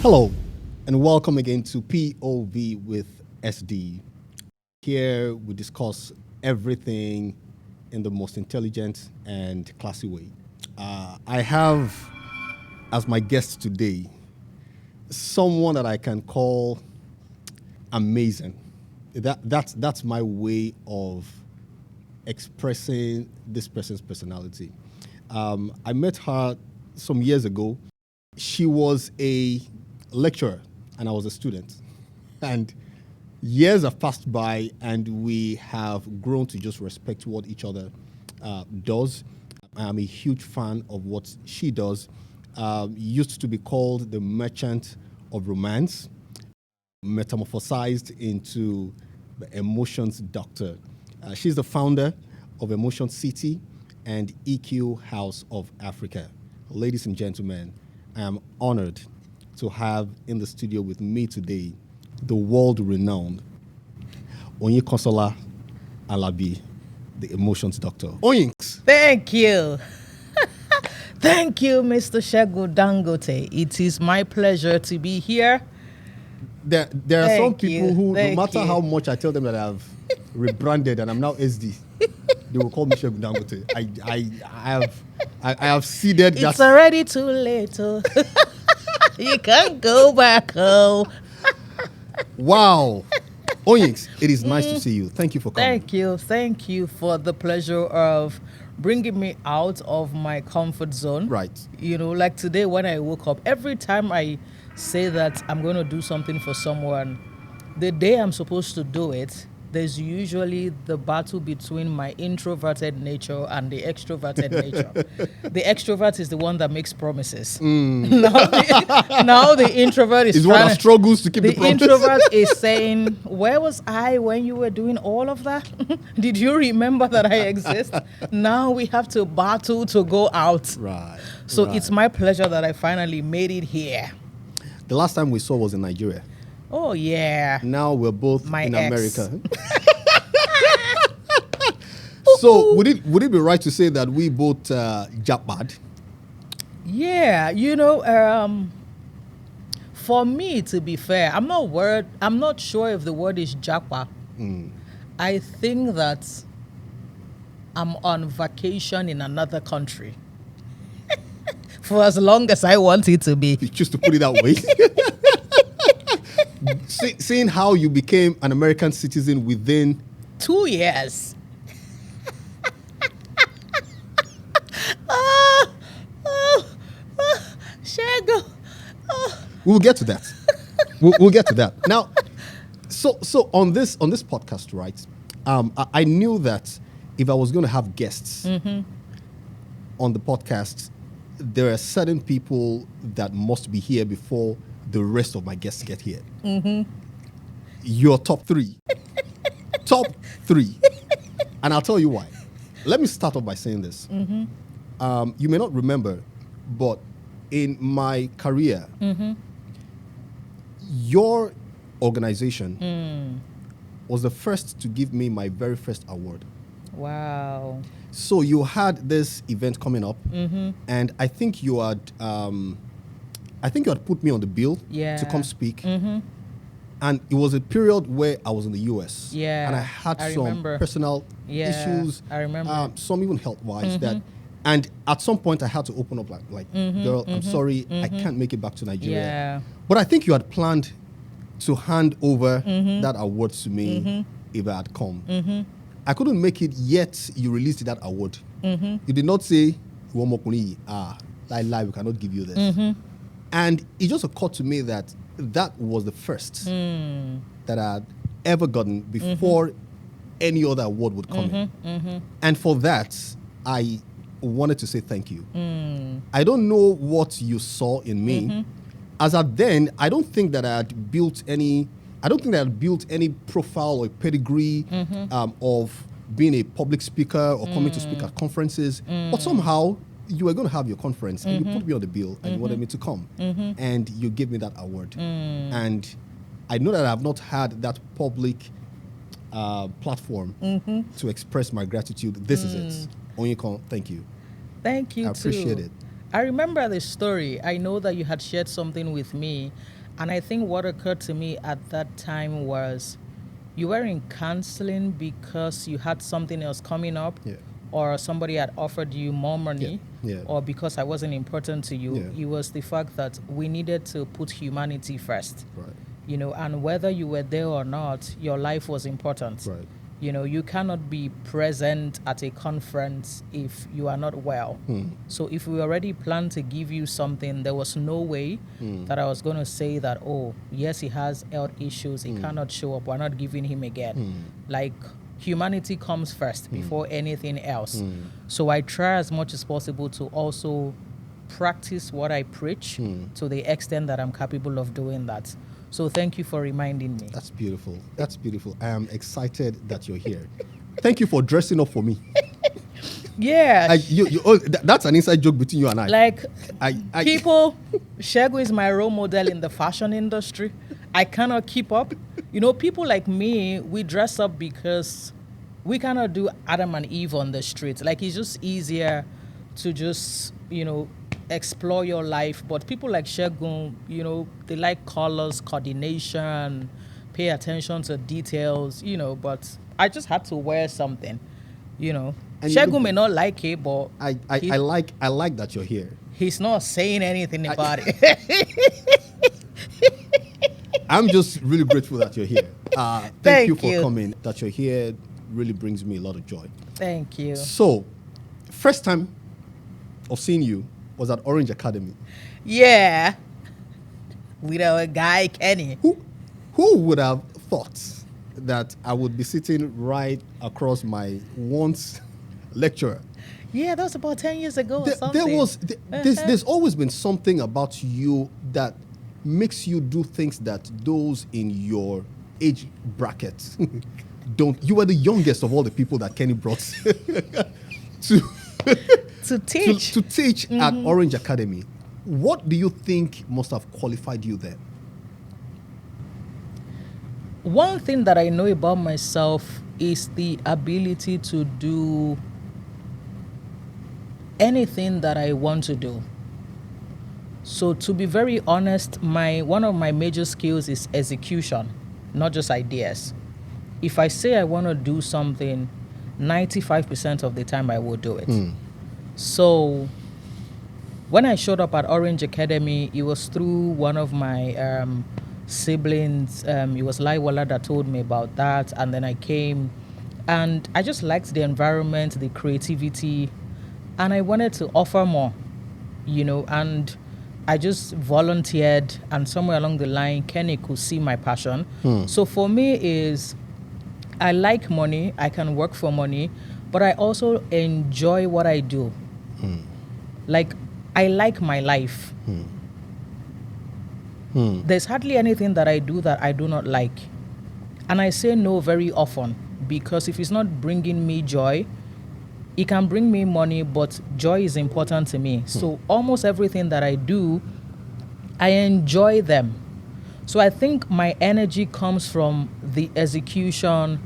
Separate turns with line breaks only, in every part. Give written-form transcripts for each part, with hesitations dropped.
Hello, and welcome again to POV with S-DEE. Here we discuss everything in the most intelligent and classy way. I have as my guest today someone that I can call amazing. That's my way of expressing this person's personality. I met her some years ago. She was a lecturer and I was a student. And years have passed by and we have grown to just respect what each other does. I'm a huge fan of what she does. Used to be called the Merchant of Romance, metamorphosized into the Emotions Doctor. She's the founder of Emotion City and EQ House of Africa. Ladies and gentlemen, I am honored to have in the studio with me today the world-renowned Oyinkansola Alabi, the Emotions Doctor. Oyinks.
Thank you. Thank you, Mr. Shego Dangote. It is my pleasure to be here.
There are some
Thank
people
you.
who,
Thank
no matter
you.
how much I tell them that I've rebranded and I'm now SD, they will call me Shego Dangote. I have ceded
It's
that.
already too late. Oh. You can't go back. Oh.
Wow. Oyinks, it is nice to see you. Thank you for coming.
Thank you. Thank you for the pleasure of bringing me out of my comfort zone.
Right.
You know, like today when I woke up, every time I say that I'm going to do something for someone, the day I'm supposed to do it, there's usually the battle between my introverted nature and the extroverted nature. The extrovert is the one that makes promises. Now the introvert is
Is one
trying
that struggles to keep the promise.
introvert is saying, where was I when you were doing all of that? Did you remember that I exist? Now we have to battle to go out.
Right.
So
right.
it's my pleasure that I finally made it here.
The last time we saw was in Nigeria.
Oh, yeah.
Now we're both
My
in
ex.
America. So would it be right to say that we both jap bad?
Yeah, you know, for me, to be fair, I'm not sure if the word is japa. I think that I'm on vacation in another country for as long as I want it to be.
You choose to put it that way. Seeing how you became an American citizen within
2 years. Shego.
we'll get to that. We'll get to that. Now, so on this podcast, right? I knew that if I was going to have guests on the podcast, there are certain people that must be here before the rest of my guests get here. Your top three. Top three. And I'll tell you why. Let me start off by saying this. You may not remember, but in my career, your organization was the first to give me my very first award.
Wow.
So you had this event coming up, and I think you had put me on the bill to come speak. And it was a period where I was in the US.
Yeah,
and I had
I
some
remember.
personal
Yeah,
issues.
I remember.
Some even health-wise that. And at some point, I had to open up like girl, I'm sorry, I can't make it back to Nigeria.
Yeah.
But I think you had planned to hand over that award to me if I had come. I couldn't make it, yet you released that award. You did not say, we cannot give you this. And it just occurred to me that was the first that I had ever gotten before any other award would come in. And for that, I wanted to say thank you. I don't know what you saw in me. As at then, I don't think that I had built any profile or pedigree of being a public speaker or coming to speak at conferences. But somehow you were going to have your conference and you put me on the bill and you wanted me to come. And you gave me that award. And I know that I have not had that public platform to express my gratitude. This is it. Oyinkan, thank you.
Thank you,
I appreciate it.
I remember the story. I know that you had shared something with me And I think what occurred to me at that time was you were in counseling because you had something else coming up,
Yeah.
or somebody had offered you more money,
Yeah.
or because I wasn't important to you.
Yeah.
It was the fact that we needed to put humanity first.
Right.
And whether you were there or not, your life was important.
Right.
You cannot be present at a conference if you are not well. So if we already planned to give you something, there was no way that I was going to say that, oh, yes, he has health issues, he cannot show up, we're not giving him again. Like, humanity comes first before anything else. So I try as much as possible to also practice what I preach to the extent that I'm capable of doing that. So thank you for reminding me.
That's beautiful. That's beautiful. I am excited that you're here. Thank you for dressing up for me.
Yeah.
That's an inside joke between you and I.
Like,
I
people, Shegu is my role model in the fashion industry. I cannot keep up. People like me, we dress up because we cannot do Adam and Eve on the streets. Like, it's just easier to just, explore your life. But people like Shegun, they like colors, coordination, pay attention to details, but I just had to wear something, And Shegun may not like it, but
I like that you're here.
He's not saying anything about it.
I'm just really grateful that you're here. Thank you for coming. That you're here really brings me a lot of joy.
Thank you.
So, first time of seeing you was at Orange Academy.
Yeah. With our guy, Kenny.
Who would have thought that I would be sitting right across my once lecturer?
Yeah, that was about 10 years ago or something.
There's always been something about you that makes you do things that those in your age bracket don't. You were the youngest of all the people that Kenny brought to teach at Orange Academy. What do you think must have qualified you there?
One thing that I know about myself is the ability to do anything that I want to do. So to be very honest, one of my major skills is execution, not just ideas. If I say I want to do something, 95% of the time I will do it. So when I showed up at Orange Academy, it was through one of my siblings. It was Laiwala that told me about that. And then I came and I just liked the environment, the creativity, and I wanted to offer more, and I just volunteered, and somewhere along the line, Kenny could see my passion. So for me I like money, I can work for money, but I also enjoy what I do. Like, I like my life. There's hardly anything that I do that I do not like. And I say no very often, because if it's not bringing me joy, it can bring me money, but joy is important to me. So almost everything that I do, I enjoy them. So I think my energy comes from the execution,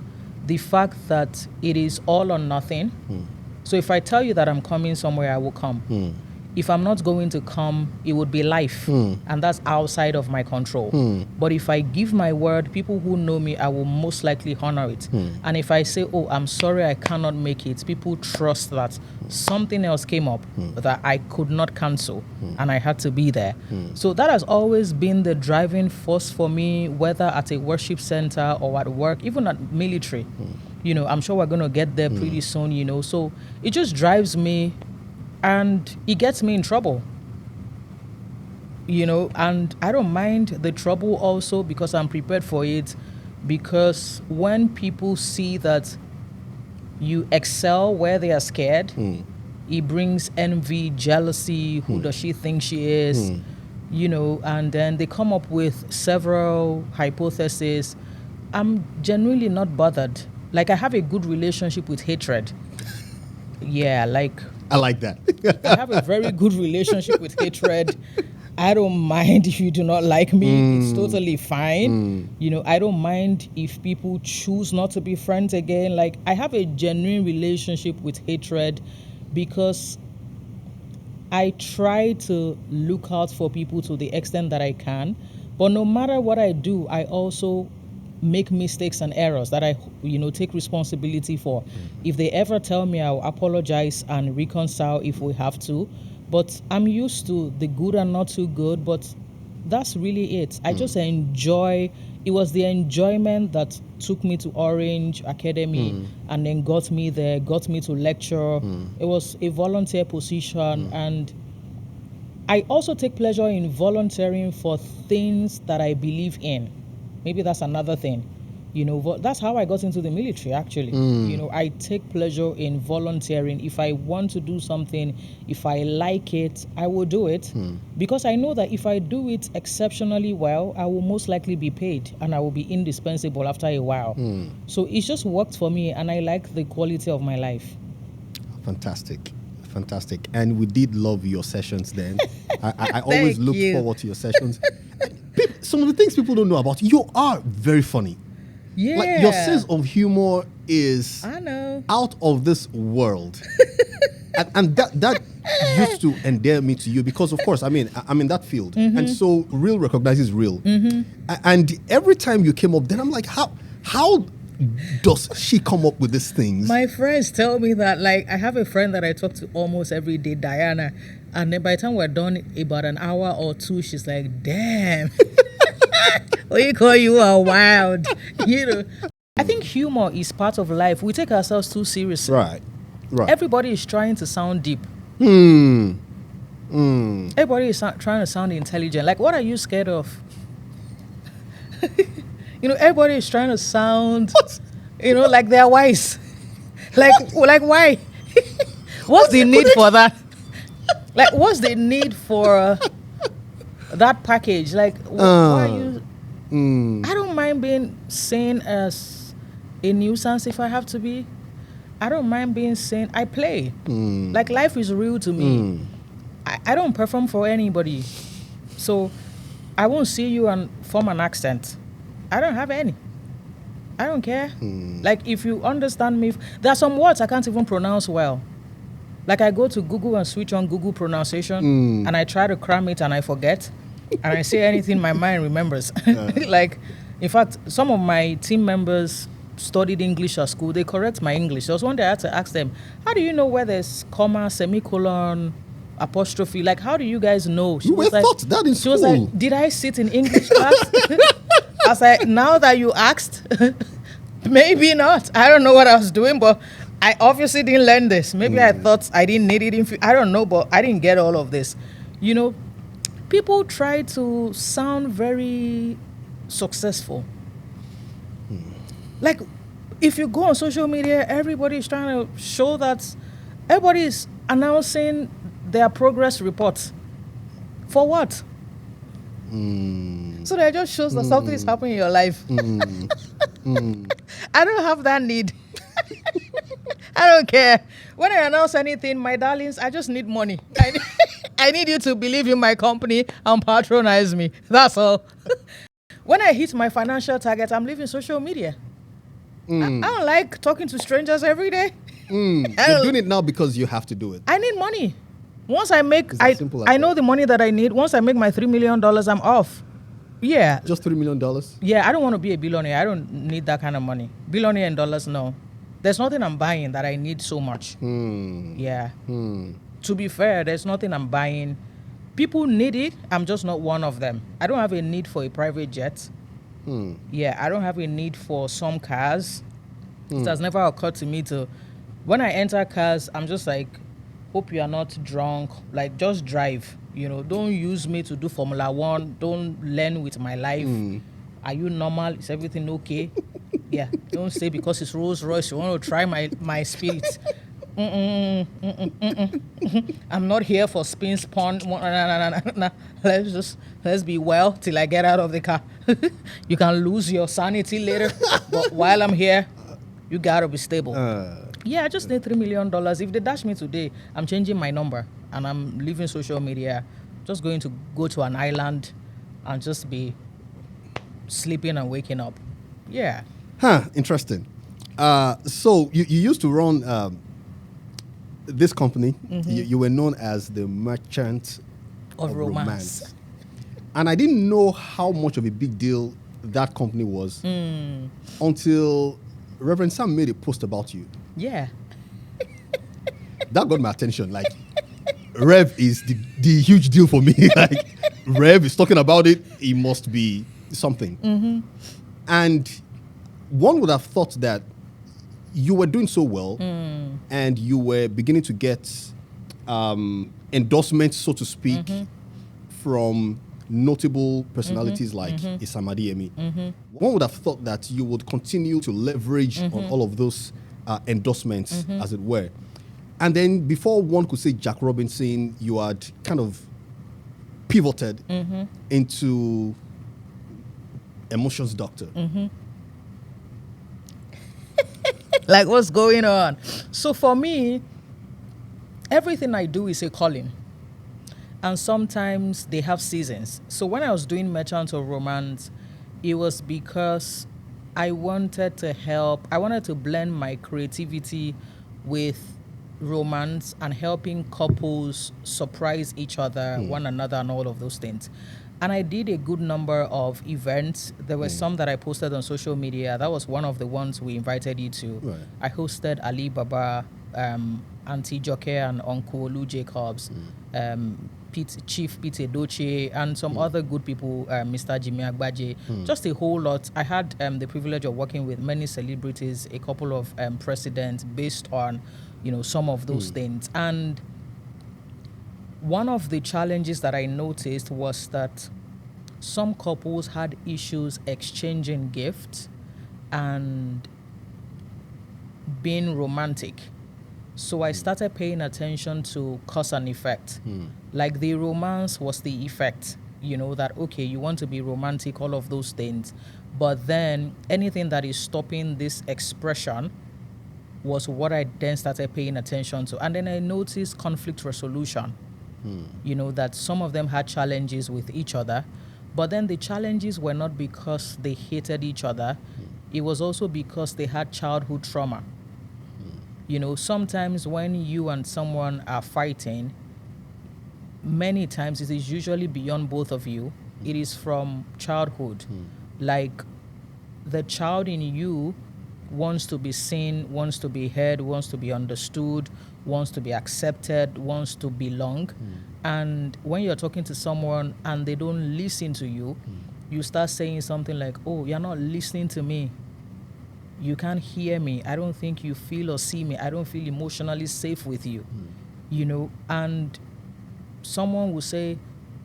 the fact that it is all or nothing. So if I tell you that I'm coming somewhere, I will come. If I'm not going to come, it would be life. And that's outside of my control. But if I give my word, people who know me, I will most likely honor it. And if I say, oh, I'm sorry, I cannot make it, people trust that something else came up that I could not cancel, and I had to be there. So that has always been the driving force for me, whether at a worship center or at work, even at military. I'm sure we're going to get there pretty soon, So it just drives me, and it gets me in trouble, and I don't mind the trouble also, because I'm prepared for it. Because when people see that you excel where they are scared, it brings envy, jealousy. Who does she think she is? And then they come up with several hypotheses. I'm genuinely not bothered. Like, I have a good relationship with hatred. Yeah, like,
I like that.
I have a very good relationship with hatred. I don't mind if you do not like me. It's totally fine. I don't mind if people choose not to be friends again. Like, I have a genuine relationship with hatred, because I try to look out for people to the extent that I can. But no matter what I do, I also make mistakes and errors that I, take responsibility for. If they ever tell me, I'll apologize and reconcile if we have to. But I'm used to the good and not too good, but that's really it. I just enjoy. It was the enjoyment that took me to Orange Academy and then got me there, got me to lecture. It was a volunteer position, and I also take pleasure in volunteering for things that I believe in. Maybe that's another thing. That's how I got into the military, actually. I take pleasure in volunteering. If I want to do something, if I like it, I will do it. Because I know that if I do it exceptionally well, I will most likely be paid and I will be indispensable after a while. So it just worked for me, and I like the quality of my life.
Fantastic. And we did love your sessions then. I always looked forward to your sessions. Some of the things people don't know about you are very funny.
Yeah.
Like, your sense of humor is out of this world. and that used to endear me to you because, of course, I'm in that field. And so real recognizes real. And every time you came up, then I'm like, how does she come up with these things?
My friends tell me that, like, I have a friend that I talk to almost every day, Diana, and then by the time we're done about an hour or two, she's like, damn, you are wild. I think humor is part of life. We take ourselves too seriously.
Right.
Everybody is trying to sound deep. Everybody is trying to sound intelligent. Like, what are you scared of? Everybody is trying to sound, like they're wise. like why? What's the need for that? Like, what's the need for that package? Like, why are you? I don't mind being seen as a nuisance if I have to be. I don't mind being seen. I play. Like, life is real to me. I don't perform for anybody. So I won't see you and form an accent. I don't have any. I don't care. Like, if you understand me, there are some words I can't even pronounce well. Like, I go to Google and switch on Google pronunciation, and I try to cram it and I forget. And I say anything my mind remembers. Like, in fact, some of my team members studied English at school. They correct my English. There was one day I had to ask them, how do you know where there's comma, semicolon, apostrophe? Like, how do you guys know?
You were taught that in school.
She was like, did I sit in English class? I was like, now that you asked, maybe not. I don't know what I was doing, but I obviously didn't learn this. Maybe I thought I didn't need it. I don't know, but I didn't get all of this. People try to sound very successful. Like, if you go on social media, everybody is trying to show that everybody is announcing their progress reports. For what? So that just shows that something is happening in your life. I don't have that need. I don't care. When I announce anything, my darlings, I just need money. I need you to believe in my company and patronize me. That's all. When I hit my financial target, I'm leaving social media. I don't like talking to strangers every day.
You're doing it now because you have to do it.
I need money. Once I make, I know the money that I need. Once I make my $3 million, I'm off. Yeah.
Just $3 million?
Yeah, I don't want to be a billionaire. I don't need that kind of money. Billionaire in dollars, no. There's nothing I'm buying that I need so much. Yeah. To be fair, there's nothing I'm buying. People need it. I'm just not one of them. I don't have a need for a private jet. Yeah, I don't have a need for some cars. It has never occurred to me to... When I enter cars, I'm just like, hope you are not drunk. Like, just drive. Don't use me to do Formula 1. Don't learn with my life. Are you normal? Is everything okay? Yeah. Don't say because it's Rolls Royce, you want to try my spirit. I'm not here for spin spawn. No. Let's be well till I get out of the car. You can lose your sanity later, but while I'm here, you gotta be stable. Yeah, I just need $3 million. If they dash me today, I'm changing my number and I'm leaving social media. Just going to go to an island and just be sleeping and waking up. Yeah.
Interesting. So you used to run this company. You were known as the Merchant of Romance. And I didn't know how much of a big deal that company was until Reverend Sam made a post about you.
Yeah.
That got my attention. Like, Rev is the huge deal for me. Like, Rev is talking about it. It must be something. And one would have thought that you were doing so well and you were beginning to get endorsements, so to speak, from notable personalities like Isamadi Emi. One would have thought that you would continue to leverage on all of those endorsements, as it were. And then before one could say Jack Robinson, you had kind of pivoted into Emotions Doctor.
Like, what's going on? So for me, everything I do is a calling. And sometimes they have seasons. So when I was doing Merchant of Romance, it was because I wanted to blend my creativity with romance and helping couples surprise each other, one another, and all of those things. And I did a good number of events. There were some that I posted on social media. That was one of the ones we invited you to.
Right.
I hosted Ali Baba, Auntie Joke and Uncle Lou Jacobs, Chief Pete Edochie, and some other good people, Mr. Jimmy Agbaje, just a whole lot. I had the privilege of working with many celebrities, a couple of presidents, based on, some of those things. And one of the challenges that I noticed was that some couples had issues exchanging gifts and being romantic. So I started paying attention to cause and effect. Like, the romance was the effect, that, okay, you want to be romantic, all of those things. But then anything that is stopping this expression was what I then started paying attention to. And then I noticed conflict resolution. That some of them had challenges with each other, but then the challenges were not because they hated each other. It was also because they had childhood trauma. Sometimes when you and someone are fighting, many times it is usually beyond both of you. It is from childhood. Like, the child in you wants to be seen, wants to be heard, wants to be understood, wants to be accepted, wants to belong. And when you're talking to someone and they don't listen to you, you start saying something like, oh, you're not listening to me. You can't hear me. I don't think you feel or see me. I don't feel emotionally safe with you. And someone will say,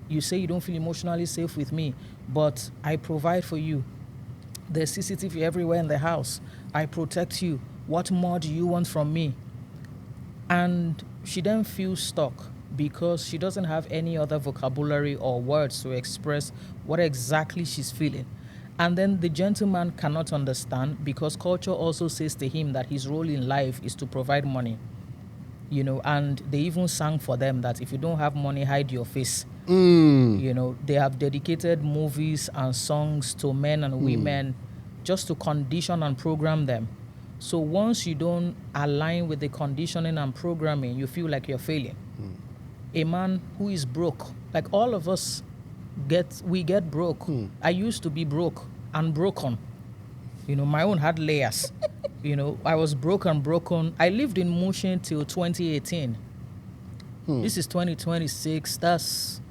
you say you don't feel emotionally safe with me, but I provide for you. There's CCTV everywhere in the house. I protect you. What more do you want from me? And she then feels stuck because she doesn't have any other vocabulary or words to express what exactly she's feeling. And then the gentleman cannot understand because culture also says to him that his role in life is to provide money. And they even sang for them that if you don't have money, hide your face. They have dedicated movies and songs to men and women just to condition and program them. So once you don't align with the conditioning and programming, you feel like you're failing. A man who is broke, like all of us we get broke. I used to be broke and broken. My own had layers. I was broken. I lived in Mushin till 2018. This is 2026. That's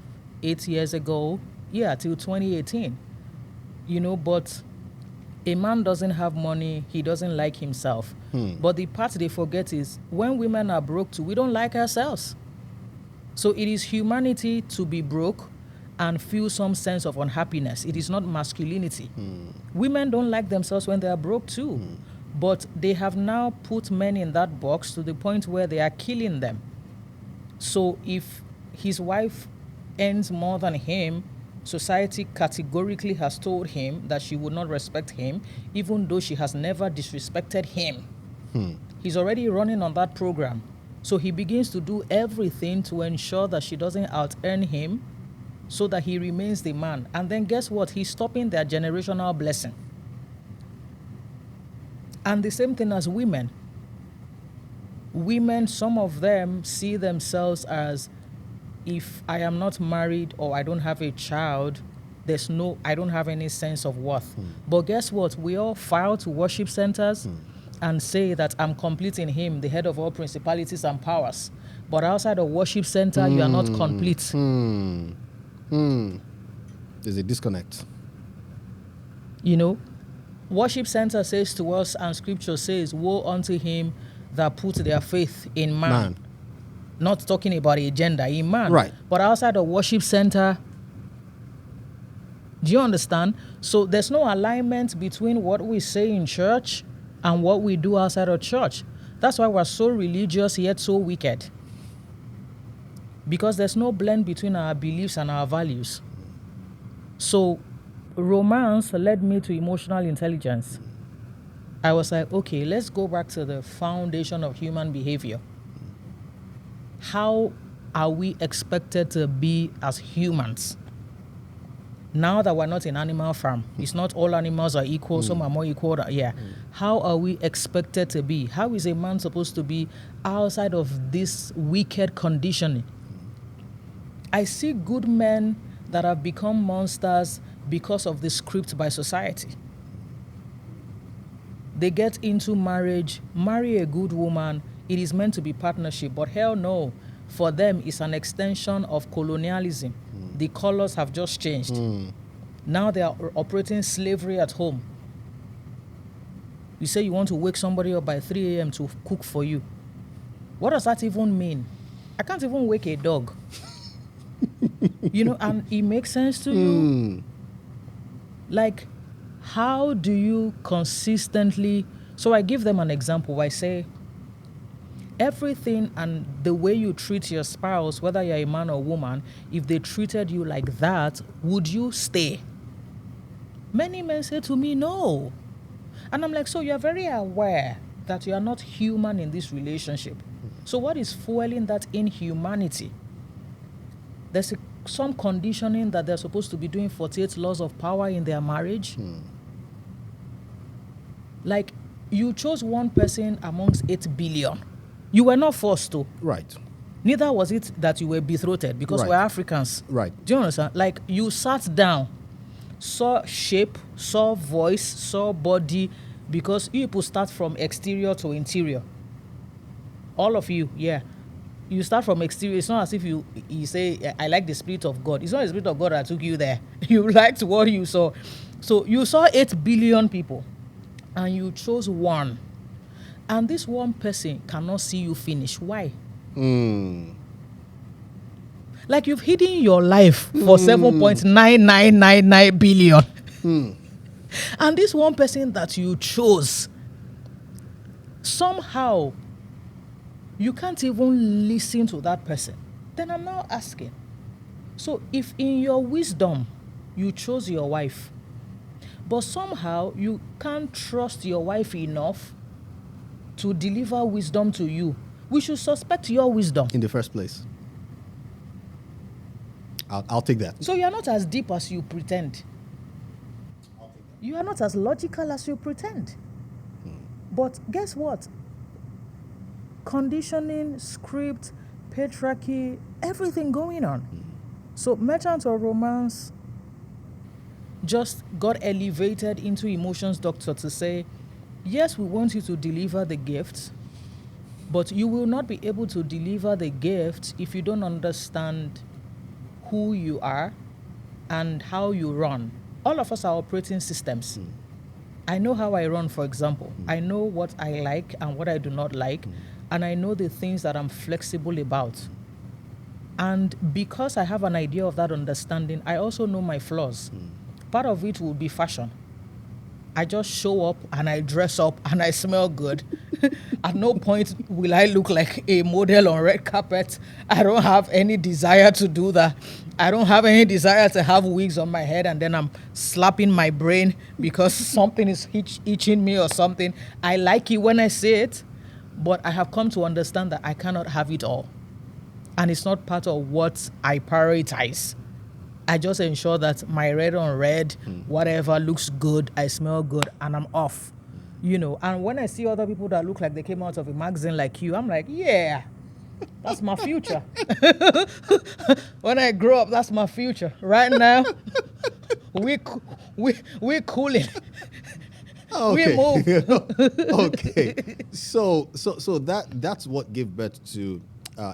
8 years ago. Yeah, till 2018. But a man doesn't have money. He doesn't like himself. But the part they forget is when women are broke too, we don't like ourselves. So it is humanity to be broke and feel some sense of unhappiness. It is not masculinity. Women don't like themselves when they are broke too. But they have now put men in that box to the point where they are killing them. So if his wife earns more than him, society categorically has told him that she would not respect him, even though she has never disrespected him. He's already running on that program. So he begins to do everything to ensure that she doesn't out-earn him so that he remains the man. And then guess what? He's stopping their generational blessing. And the same thing as women. Women, some of them see themselves as, if I am not married or I don't have a child, I don't have any sense of worth. But guess what? We all file to worship centers and say that I'm complete in him, the head of all principalities and powers. But outside of worship center, you are not complete.
There's a disconnect.
You know, worship center says to us, and scripture says, woe unto him that put their faith in man. Not talking about a gender, in man.
Right.
But outside of worship center, do you understand? So there's no alignment between what we say in church and what we do outside of church. That's why we're so religious yet so wicked. Because there's no blend between our beliefs and our values. So romance led me to emotional intelligence. I was like, okay, let's go back to the foundation of human behavior. How are we expected to be as humans? Now that we're not in animal farm, it's not all animals are equal, some are more equal. How are we expected to be? How is a man supposed to be outside of this wicked conditioning? I see good men that have become monsters because of the script by society. They get into marriage, marry a good woman. It is meant to be partnership, but hell no. For them, it's an extension of colonialism. The colors have just changed. Now they are operating slavery at home. You say you want to wake somebody up by 3 a.m. to cook for you. What does that even mean? I can't even wake a dog. You know, and it makes sense to you. Like, how do you consistently... So I give them an example. I say, everything and the way you treat your spouse, whether you're a man or woman, if they treated you like that, would you stay? Many men say to me, no. And I'm like, so you're very aware that you are not human in this relationship. So what is fueling that inhumanity? There's some conditioning that they're supposed to be doing 48 laws of power in their marriage. Like, you chose one person amongst 8 billion. You were not forced to.
Right.
Neither was it that you were betrothed because we're Africans.
Right.
Do you understand? Like, you sat down, saw shape, saw voice, saw body, because you people start from exterior to interior. All of you, you start from exterior. It's not as if you say, I like the Spirit of God. It's not the Spirit of God that took you there. You liked what you saw. So you saw 8 billion people and you chose one. And this one person cannot see you finish. Why? Like, you've hidden your life for 7.9999 billion. And this one person that you chose, somehow you can't even listen to that person. Then I'm now asking, so if in your wisdom you chose your wife, but somehow you can't trust your wife enough to deliver wisdom to you, we should suspect your wisdom
In the first place. I'll take that.
So you are not as deep as you pretend. You are not as logical as you pretend. But guess what? Conditioning, script, patriarchy, everything going on. So Merchant of Romance just got elevated into emotions doctor to say, yes, we want you to deliver the gift, but you will not be able to deliver the gift if you don't understand who you are and how you run. All of us are operating systems. I know how I run, for example. I know what I like and what I do not like, and I know the things that I'm flexible about. And because I have an idea of that understanding, I also know my flaws. Part of it will be fashion. I just show up and I dress up and I smell good. At no point will I look like a model on red carpet. I don't have any desire to do that. I don't have any desire to have wigs on my head and then I'm slapping my brain because something is itching me or something. I like it when I say it, but I have come to understand that I cannot have it all. And it's not part of what I prioritize. I just ensure that my red on red, whatever looks good, I smell good, and I'm off. You know, and when I see other people that look like they came out of a magazine like you, I'm like, yeah, that's my future. When I grow up, that's my future. Right now, we coo- we cooling. We
Okay.
move.
Okay. So that's what gave birth to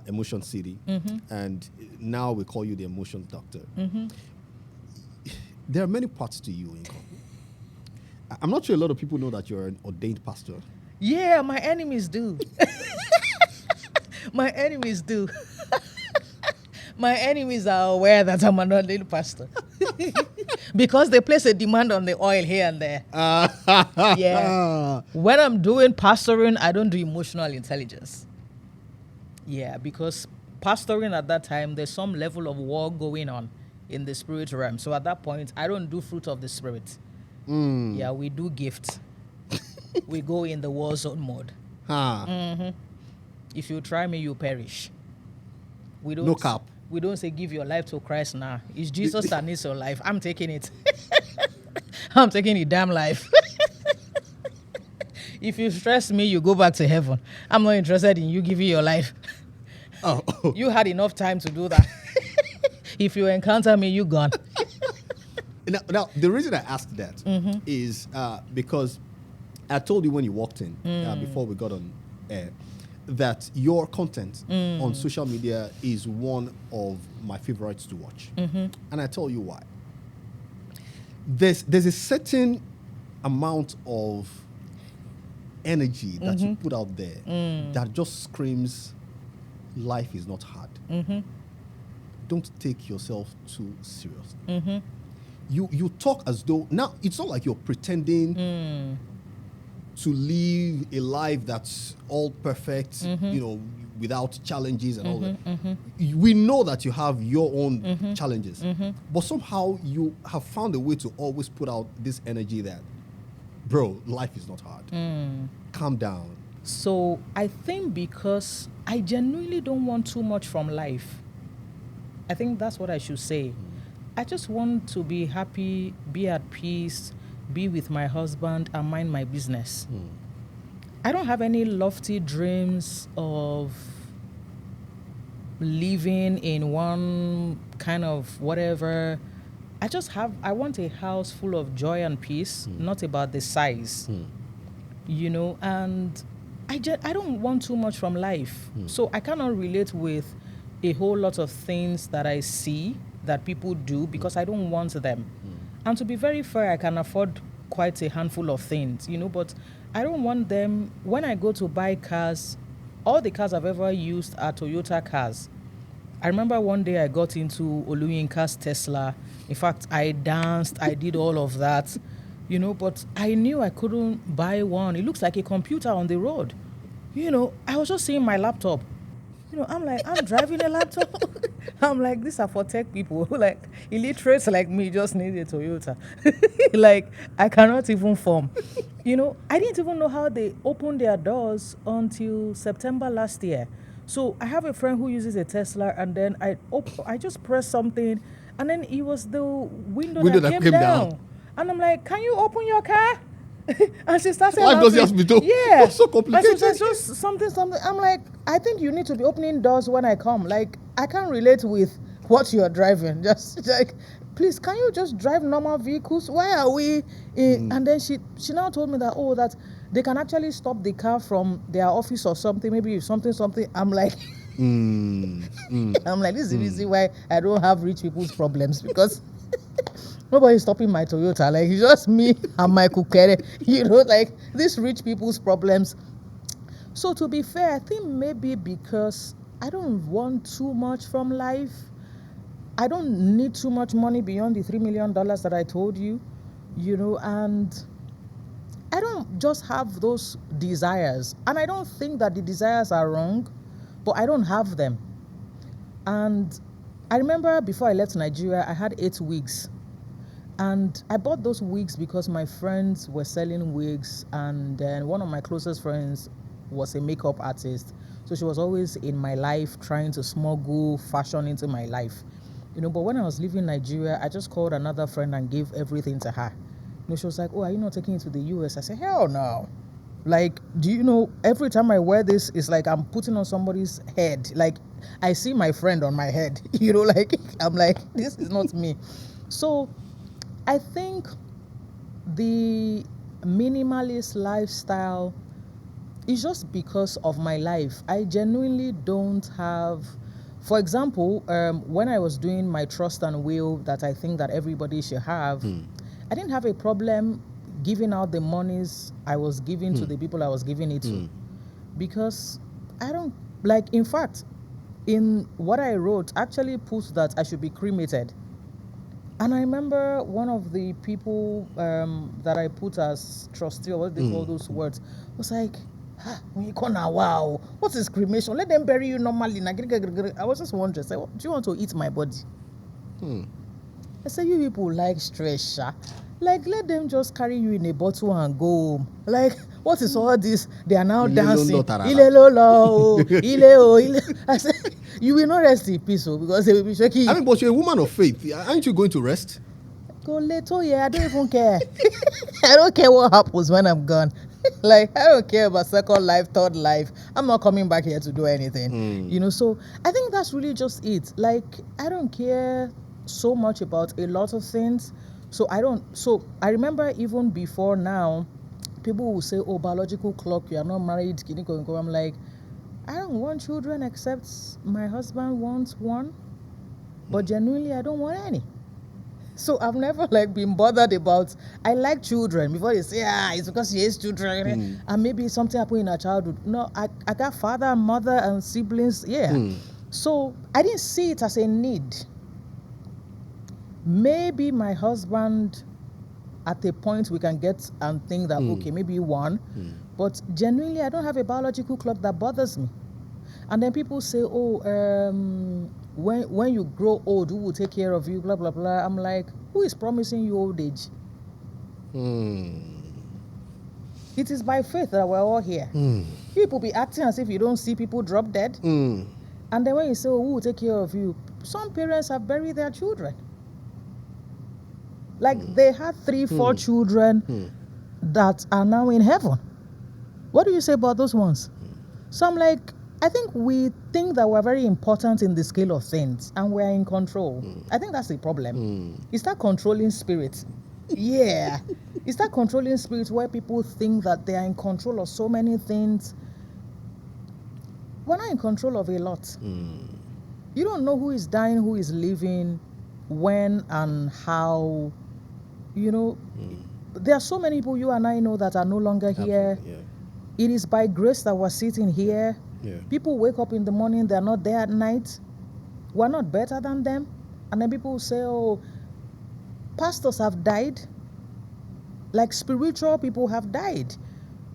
Emotion City, and now we call you the Emotions Doctor. There are many parts to you, Inko. I'm not sure a lot of people know that you're an ordained pastor.
Yeah, my enemies do. My enemies do. My enemies are aware that I'm an ordained pastor. Because they place a demand on the oil here and there. Yeah. When I'm doing pastoring, I don't do emotional intelligence. Yeah, because pastoring at that time, there's some level of war going on in the spirit realm. So at that point, I don't do fruit of the spirit. Yeah, we do gifts. We go in the war zone mode. If you try me, you perish. We don't.
No cap.
We don't say give your life to Christ now. It's Jesus that needs your life. I'm taking it. I'm taking the damn life. If you stress me, you go back to heaven. I'm not interested in you giving your life.
Oh.
You had enough time to do that. If you encounter me, you gone.
Now, the reason I asked that is because I told you when you walked in before we got on air that your content on social media is one of my favorites to watch, and I tell you why. There's a certain amount of energy that you put out there that just screams, life is not hard. Don't take yourself too seriously. You talk as though, now it's not like you're pretending to live a life that's all perfect, without challenges and all that. We know that you have your own challenges, but somehow you have found a way to always put out this energy that, bro, life is not hard. Calm down.
So I think because I genuinely don't want too much from life. I think that's what I should say. I just want to be happy, be at peace, be with my husband, and mind my business. I don't have any lofty dreams of living in one kind of whatever. I want a house full of joy and peace, not about the size. And I don't want too much from life. So I cannot relate with a whole lot of things that I see that people do because I don't want them. And to be very fair, I can afford quite a handful of things, but I don't want them. When I go to buy cars, all the cars I've ever used are Toyota cars. I remember one day I got into Oyinkan's Tesla. In fact, I danced, I did all of that, but I knew I couldn't buy one. It looks like a computer on the road. I was just seeing my laptop. I'm like, I'm driving a laptop. I'm like, these are for tech people. Like, illiterates like me just need a Toyota. Like, I cannot even form. I didn't even know how they opened their doors until September last year. So I have a friend who uses a Tesla, and then I just pressed something, and then it was the window that came down. And I'm like, can you open your car? And she started
Life doesn't have to be done.
Yeah.
It's so complicated.
But just something. I'm like, I think you need to be opening doors when I come. Like, I can't relate with what you're driving. Just like, please, can you just drive normal vehicles? Why are we in? And then she now told me that they can actually stop the car from their office or something. Maybe something. I'm like, I'm like, this is the reason why I don't have rich people's problems, because nobody's stopping my Toyota. Like, it's just me and my Kukere. Like, these rich people's problems. So to be fair, I think maybe because I don't want too much from life. I don't need too much money beyond the $3 million that I told you, and I don't just have those desires. And I don't think that the desires are wrong, but I don't have them. And I remember before I left Nigeria, I had 8 wigs. And I bought those wigs because my friends were selling wigs, and then one of my closest friends was a makeup artist. So she was always in my life trying to smuggle fashion into my life. But when I was leaving Nigeria, I just called another friend and gave everything to her. She was like, oh, are you not taking it to the US? I said, hell no. Like, do you know, every time I wear this, it's like I'm putting on somebody's head. Like, I see my friend on my head, like, I'm like, this is not me. So I think the minimalist lifestyle is just because of my life. I genuinely don't have, for example, when I was doing my trust and will that I think that everybody should have, I didn't have a problem giving out the monies I was giving to the people I was giving it to, because I don't like. In fact, in what I wrote, actually put that I should be cremated. And I remember one of the people that I put as trustee, or what they call those words, was like, wow, what is cremation? Let them bury you normally. I was just wondering, say, do you want to eat my body? I said, you people like stress, sha. Like, let them just carry you in a bottle and go home. Like, what is all this? They are now dancing. Ile lolo, ile. I said, you will not rest in peace, because they will be shaking.
I mean, but you're a woman of faith. Aren't you going to rest?
Go later, yeah. I don't even care. I don't care what happens when I'm gone. Like, I don't care about second life, third life. I'm not coming back here to do anything. You know, so I think that's really just it. Like, I don't care so much about a lot of things. So I remember even before now, people will say, oh, biological clock, you are not married. I'm like, I don't want children except my husband wants one. But genuinely, I don't want any. So I've never been bothered about, I like children. Before they say, it's because she hates children. And maybe something happened in her childhood. No, I got father and mother and siblings. So I didn't see it as a need. Maybe my husband, at a point we can get and think that, okay, maybe one. But genuinely, I don't have a biological clock that bothers me. And then people say, when you grow old, who will take care of you, blah, blah, blah. I'm like, who is promising you old age? It is by faith that we're all here. People be acting as if you don't see people drop dead. And then when you say, who will take care of you? Some parents have buried their children. Like, they had 3-4 children that are now in heaven. What do you say about those ones? So I'm like, I think we think that we're very important in the scale of things and we're in control. I think that's the problem. It's that controlling spirit. Yeah. It's that controlling spirit where people think that they are in control of so many things. We're not in control of a lot. You don't know who is dying, who is living, when and how. You know, there are so many people you and I know that are no longer here. It is by grace that we're sitting here. People wake up in the morning, they're not there at night. We're not better than them. And then people say, oh, pastors have died. Like, spiritual people have died.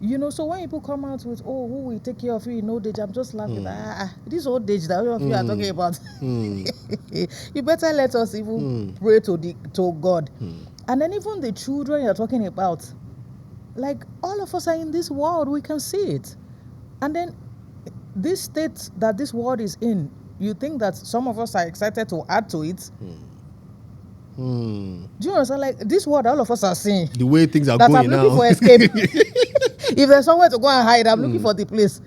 You know, so when people come out with, oh, who will take care of you in old age, I'm just laughing. This old age that all of you are talking about. You better let us even pray to God. And then even the children you're talking about, like, all of us are in this world, we can see it. And then this state that this world is in, you think that some of us are excited to add to it? Do you understand? Like, this world, all of us are seeing.
The way things are
that
going
I'm
now.
looking for escape. If there's somewhere to go and hide, I'm looking for the place.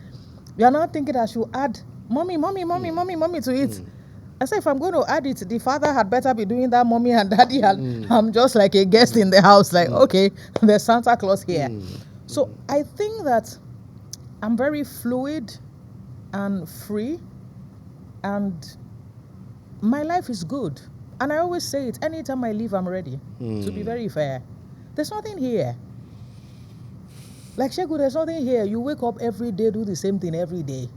We are not thinking I should add mommy to it. I say, if I'm going to add it, the father had better be doing that, mommy and daddy. I'm just like a guest in the house. Like, okay, there's Santa Claus here. So I think that I'm very fluid and free, and my life is good. And I always say it, anytime I leave, I'm ready. To be very fair, there's nothing here. Like, Shegu, there's nothing here. You wake up every day, do the same thing every day.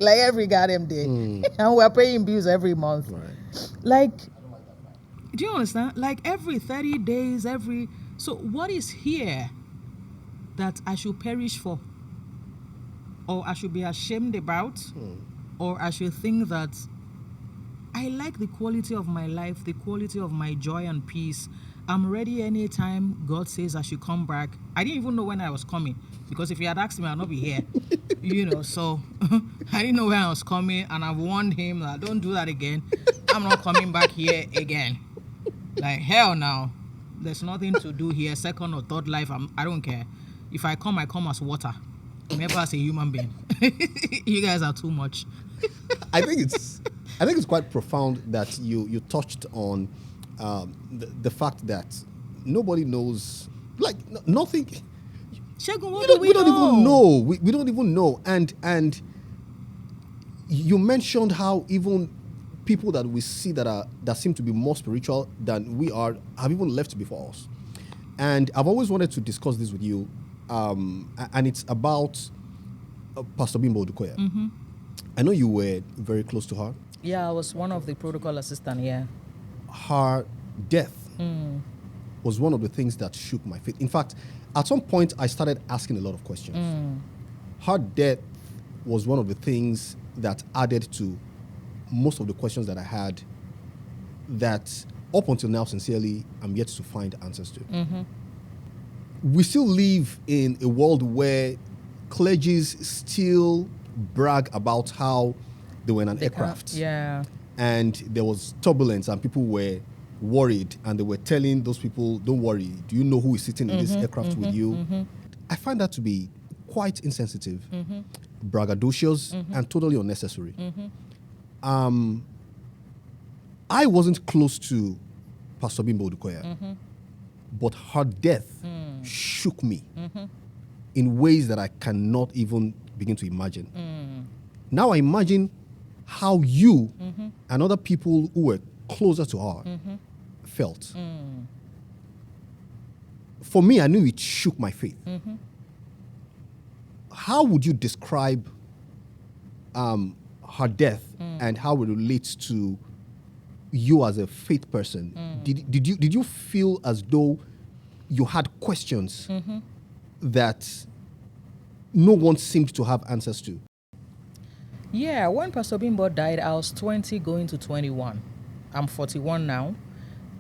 Like, every goddamn day. And we're paying bills every month. Like, do you understand? Like, every 30 days, so what is here that I should perish for? Or I should be ashamed about? Or I should think that I like the quality of my life, the quality of my joy and peace. I'm ready anytime God says I should come back. I didn't even know when I was coming, because if he had asked me, I'd not be here. You know, so I didn't know when I was coming, and I warned him that don't do that again. I'm not coming back here again. Like, hell no. There's nothing to do here. Second or third life, I don't care. If I come as water. Never as a human being. You guys are too much.
I think it's quite profound that you touched on the fact that nobody knows, like nothing.
Shegun,
We don't even know. We don't even know. And you mentioned how even people that we see that seem to be more spiritual than we are have even left before us. And I've always wanted to discuss this with you, and it's about Pastor Bimbo Odukoya. I know you were very close to her.
Yeah, I was one of the protocol assistants, yeah.
Her death was one of the things that shook my faith. In fact, at some point, I started asking a lot of questions. Her death was one of the things that added to most of the questions that I had that up until now, sincerely, I'm yet to find answers to. We still live in a world where clergies still brag about how they were in an aircraft.
Yeah.
And there was turbulence and people were worried and they were telling those people, don't worry, do you know who is sitting in this aircraft with you? I find that to be quite insensitive, braggadocious, and totally unnecessary. I wasn't close to Pastor Bimbo Odukoya, but her death shook me in ways that I cannot even begin to imagine. Now I imagine how you and other people who were closer to her felt. For me, I knew it shook my faith. How would you describe her death and how it relates to you as a faith person? Did you feel as though you had questions that no one seemed to have answers to?
Yeah, when Pastor Bimbo died, I was 20 going to 21. I'm 41 now.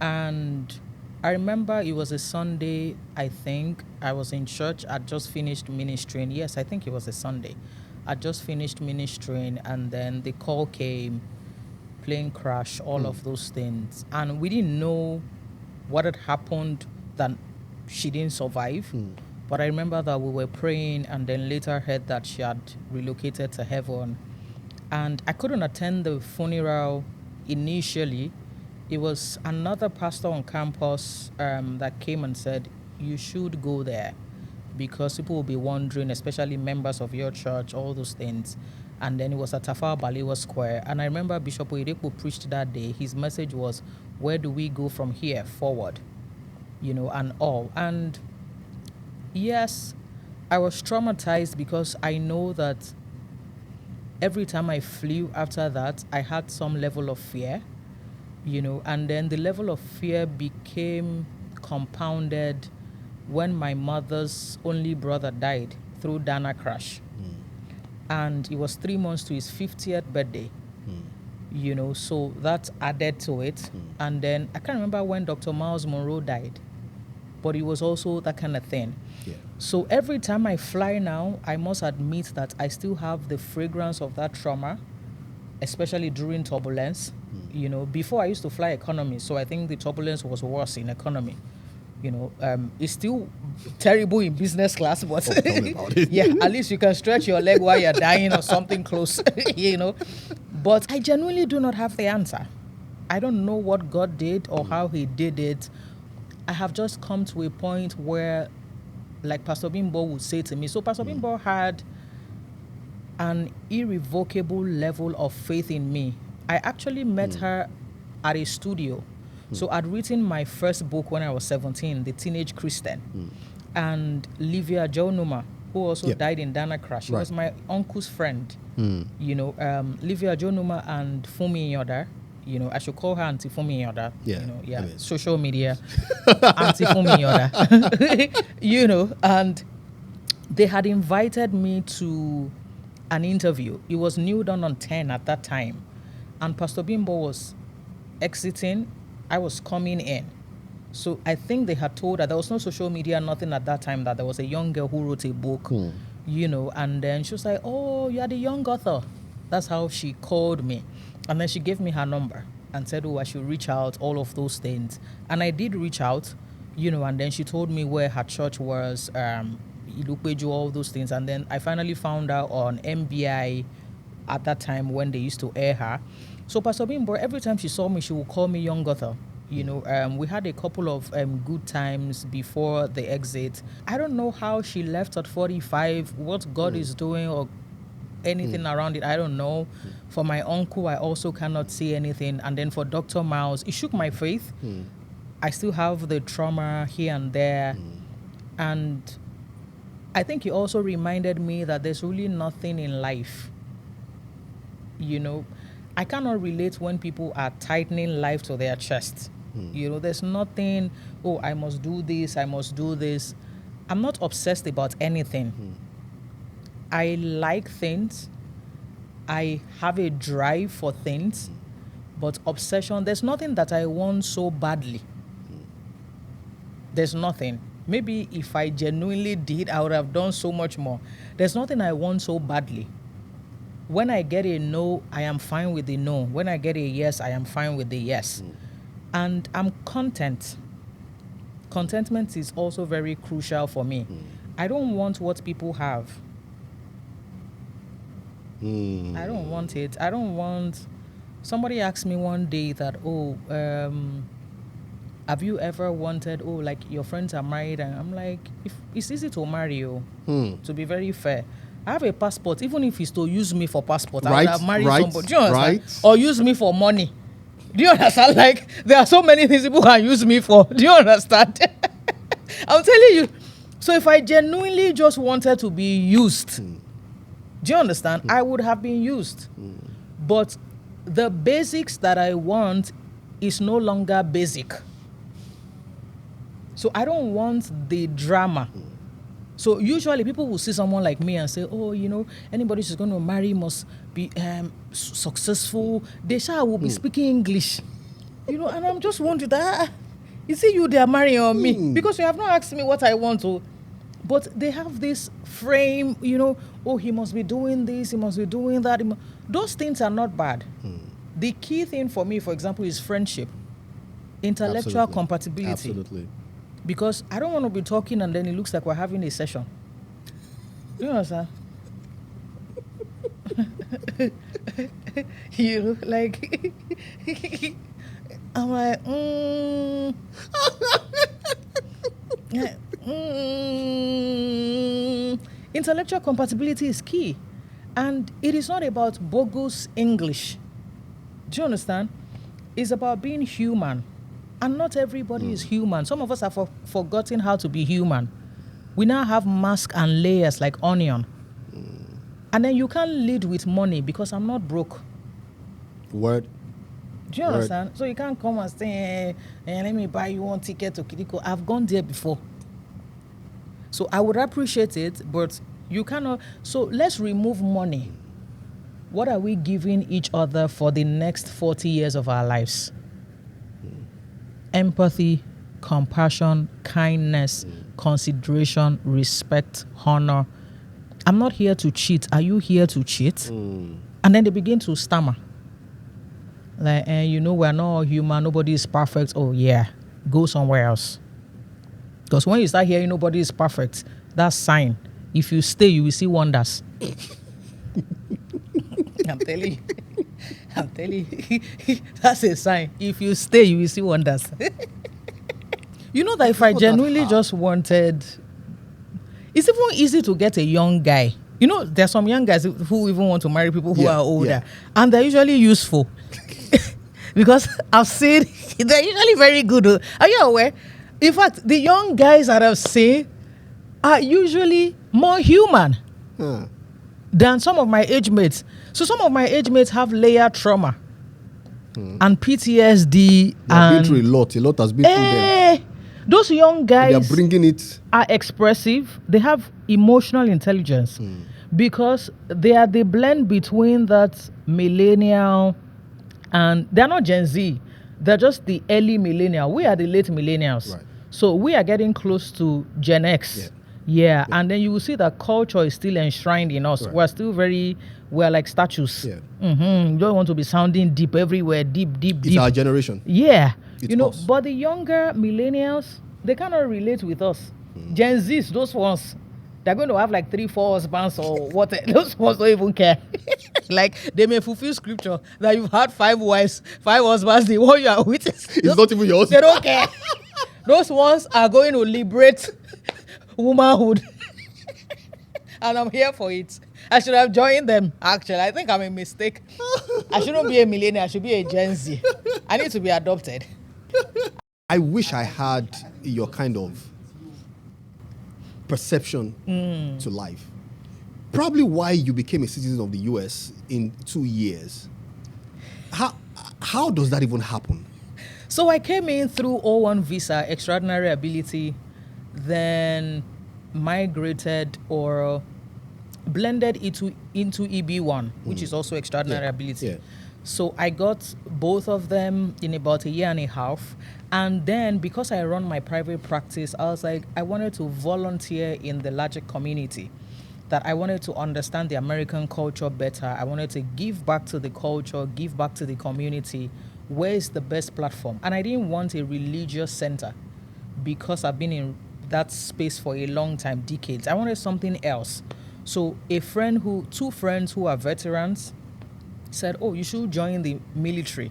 And I remember it was a Sunday, I think. I was in church. I'd just finished ministering. Yes, I think it was a Sunday. I just finished ministering, and then the call came, plane crash, all of those things. And we didn't know what had happened that she didn't survive. But I remember that we were praying and then later heard that she had relocated to heaven. And I couldn't attend the funeral initially. It was another pastor on campus that came and said, you should go there because people will be wondering, especially members of your church, all those things. And then it was at Tafawa Balewa Square. And I remember Bishop Oyedepo preached that day. His message was, where do we go from here forward? You know, and all. And yes, I was traumatized because I know that every time I flew after that, I had some level of fear, you know, and then the level of fear became compounded when my mother's only brother died through Dana crash. And it was 3 months to his 50th birthday, you know, so that added to it. And then I can't remember when Dr. Miles Monroe died, but it was also that kind of thing.
Yeah.
So every time I fly now, I must admit that I still have the fragrance of that trauma, especially during turbulence. You know, before I used to fly economy, so I think the turbulence was worse in economy. You know, it's still terrible in business class, but
Tell me about it.
yeah, at least you can stretch your leg while you're dying or something close, you know. But I genuinely do not have the answer. I don't know what God did or how he did it. I have just come to a point where, like Pastor Bimbo would say to me, so Pastor Bimbo had an irrevocable level of faith in me. I actually met her at a studio. So I'd written my first book when I was 17, The Teenage Christian. And Livia Jonuma, who also died in Dana crash, she was my uncle's friend. You know, Livia Jonuma and Fumi Yoda. You know, I should call her Auntie Fumi Yoda.
Yeah,
You know,
I mean.
social media. Auntie Fumi Yoda. You know, and they had invited me to an interview. It was New Dawn on 10 at that time. And Pastor Bimbo was exiting. I was coming in. So I think they had told her, there was no social media, nothing at that time, that there was a young girl who wrote a book, you know, and then she was like, oh, you are the young author. That's how she called me. And then she gave me her number and said, oh, I should reach out, all of those things. And I did reach out, you know, and then she told me where her church was, Ilupeju, all those things. And then I finally found out on MBI at that time when they used to air her. So Pastor Bimbo, every time she saw me, she would call me young author. You know, we had a couple of good times before the exit. I don't know how she left at 45, what God is doing or anything around it. I don't know. For my uncle, I also cannot see anything. And then for Dr. Miles, it shook my faith. I still have the trauma here and there. And I think he also reminded me that there's really nothing in life. You know, I cannot relate when people are tightening life to their chest. You know, there's nothing, oh, I must do this, I must do this. I'm not obsessed about anything. I like things. I have a drive for things. But obsession, there's nothing that I want so badly. There's nothing. Maybe if I genuinely did, I would have done so much more. There's nothing I want so badly. When I get a no, I am fine with the no. When I get a yes, I am fine with the yes. And I'm content. Contentment is also very crucial for me. I don't want what people have. I don't want it. I don't want... Somebody asked me one day that, have you ever wanted, like your friends are married? And I'm like, if it's easy to marry you, to be very fair. I have a passport. Even if it's to use me for passport, I would have married somebody. Do you understand? Or use me for money. Do you understand? Like, there are so many things people can use me for. Do you understand? I'm telling you. So if I genuinely just wanted to be used, do you understand? I would have been used. But the basics that I want is no longer basic. So I don't want the drama. So usually people will see someone like me and say, oh, you know, anybody who's going to marry must be successful. They will be speaking English. You know, and I'm just wondering that, is it you they are marrying on me? Because you have not asked me what I want to. But they have this frame, you know, oh, he must be doing this, he must be doing that. Those things are not bad. The key thing for me, for example, is friendship, intellectual compatibility.
Absolutely.
Because I don't want to be talking and then it looks like we're having a session. You know, sir? You know, like, I'm like, Intellectual compatibility is key. And it is not about bogus English. Do you understand? It's about being human. And not everybody is human. Some of us have forgotten how to be human. We now have masks and layers like onion. And then you can't lead with money because I'm not broke.
Word.
Do you understand? So you can't come and say, let me buy you one ticket to Kiriko. I've gone there before. So I would appreciate it, but you cannot. So let's remove money. What are we giving each other for the next 40 years of our lives? Empathy, compassion, kindness, consideration, respect, honor. I'm not here to cheat. Are you here to cheat? And then they begin to stammer. Like, you know, we're not all human. Nobody is perfect. Oh, yeah. Go somewhere else. Because when you start hearing nobody is perfect, that's sign. If you stay, you will see wonders. I'm telling you. I'm telling you, that's a sign. If you stay, you will see wonders. You know that if I genuinely just wanted... It's even easy to get a young guy. You know, there's some young guys who even want to marry people who are older. Yeah. And they're usually useful. Because I've seen... They're usually very good. Are you aware? In fact, the young guys that I've seen are usually more human than some of my age mates. So some of my age mates have layered trauma and PTSD.
They've been through a lot. A lot has been through them.
Those young guys
are bringing it.
Are expressive. They have emotional intelligence because they are the blend between that millennial and they're not Gen Z. They're just the early millennial. We are the late millennials. Right. So we are getting close to Gen X. Yeah. And then you will see that culture is still enshrined in us. Right. We're like statues. Yeah. You don't want to be sounding deep everywhere. Deep.
It's our generation.
Yeah.
It's us.
But the younger millennials, they cannot relate with us. Gen Zs, those ones, they're going to have like 3-4 husbands or what. Those ones don't even care. Like they may fulfill scripture that you've had 5 wives, 5 husbands. The one you are with,
It's not even yours.
they don't care. Those ones are going to liberate womanhood. And I'm here for it. I should have joined them, actually. I think I'm a mistake. I shouldn't be a millennial. I should be a Gen Z. I need to be adopted.
I wish I had your kind of perception to life. Probably why you became a citizen of the US in 2 years. How does that even happen?
So I came in through O1 visa, extraordinary ability, then migrated or blended into EB1, which is also extraordinary ability.
Yeah.
So I got both of them in about a year and a half. And then because I run my private practice, I was like, I wanted to volunteer in the larger community, that I wanted to understand the American culture better. I wanted to give back to the culture, give back to the community. Where is the best platform? And I didn't want a religious center because I've been in that space for a long time, decades. I wanted something else. So two friends who are veterans said, oh, you should join the military,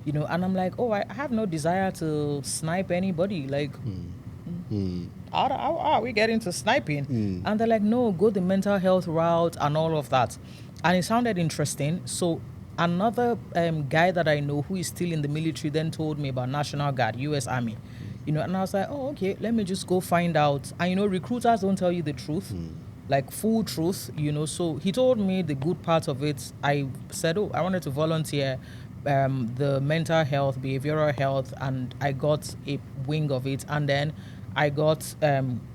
and I'm like, oh, I have no desire to snipe anybody. Like, how are we getting to sniping? And they're like, no, go the mental health route and all of that. And it sounded interesting. So another guy that I know who is still in the military then told me about National Guard, U.S. Army, and I was like, oh, okay, let me just go find out. And, recruiters don't tell you the truth. Like full truth, So he told me the good part of it. I said, oh, I wanted to volunteer the mental health, behavioral health, and I got a wing of it. And then I got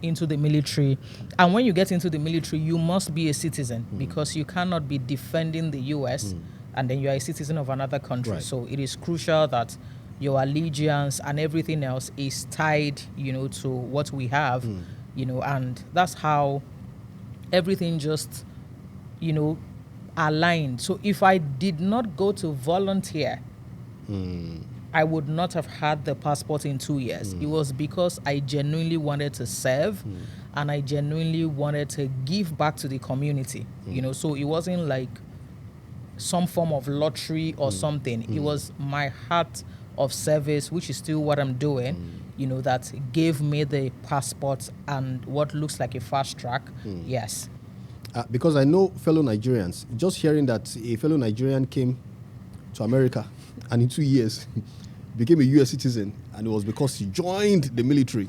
into the military. And when you get into the military, you must be a citizen because you cannot be defending the U.S. And then you are a citizen of another country.
Right.
So it is crucial that your allegiance and everything else is tied, to what we have, and that's how everything just, aligned. So if I did not go to volunteer, I would not have had the passport in 2 years. It was because I genuinely wanted to serve and I genuinely wanted to give back to the community, so it wasn't like some form of lottery or something. It was my heart of service, which is still what I'm doing, that gave me the passport and what looks like a fast track. Yes.
Because I know fellow Nigerians, just hearing that a fellow Nigerian came to America and in 2 years became a US citizen, and it was because he joined the military.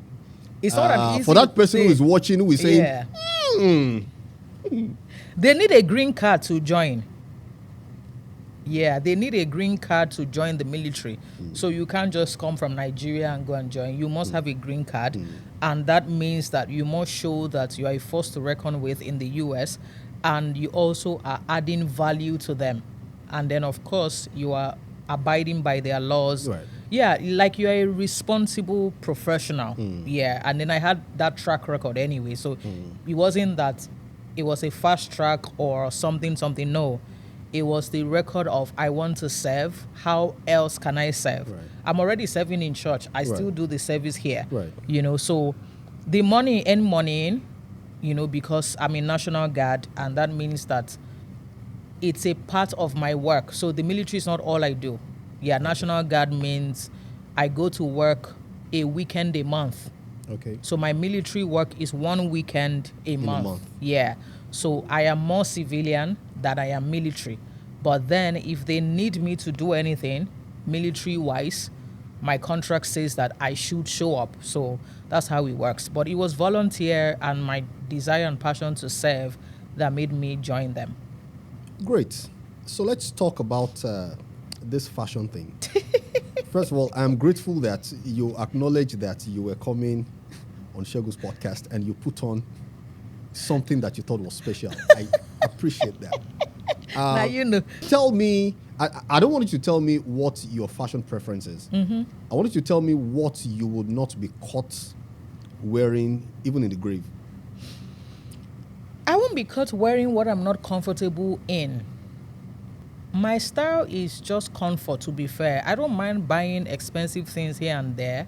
It's not an easy
for that person
thing.
who is watching, who is saying,
They need a green card to join. Yeah, they need a green card to join the military. So you can't just come from Nigeria and go and join. You must have a green card. And that means that you must show that you are a force to reckon with in the US, and you also are adding value to them. And then, of course, you are abiding by their laws.
Right.
Yeah, like you are a responsible professional. Yeah, and then I had that track record anyway. So it wasn't that it was a fast track or something. No. It was the record of I want to serve. How else can I serve?
Right.
I'm already serving in church. I still do the service here.
Right.
So the money in, because I'm in National Guard, and that means that it's a part of my work. So the military is not all I do. Yeah, National Guard means I go to work a weekend a month.
Okay.
So my military work is 1 weekend a month. Yeah. So I am more civilian than I am military. But then if they need me to do anything military-wise, my contract says that I should show up. So that's how it works. But it was volunteer and my desire and passion to serve that made me join them.
Great. So let's talk about this fashion thing. First of all, I'm grateful that you acknowledge that you were coming on Shegu's podcast and you put on something that you thought was special. I appreciate that.
Now you know.
Tell me, I don't want you to tell me what your fashion preference is. I want you to tell me what you would not be caught wearing, even in the grave.
I won't be caught wearing what I'm not comfortable in. My style is just comfort, to be fair. I don't mind buying expensive things here and there,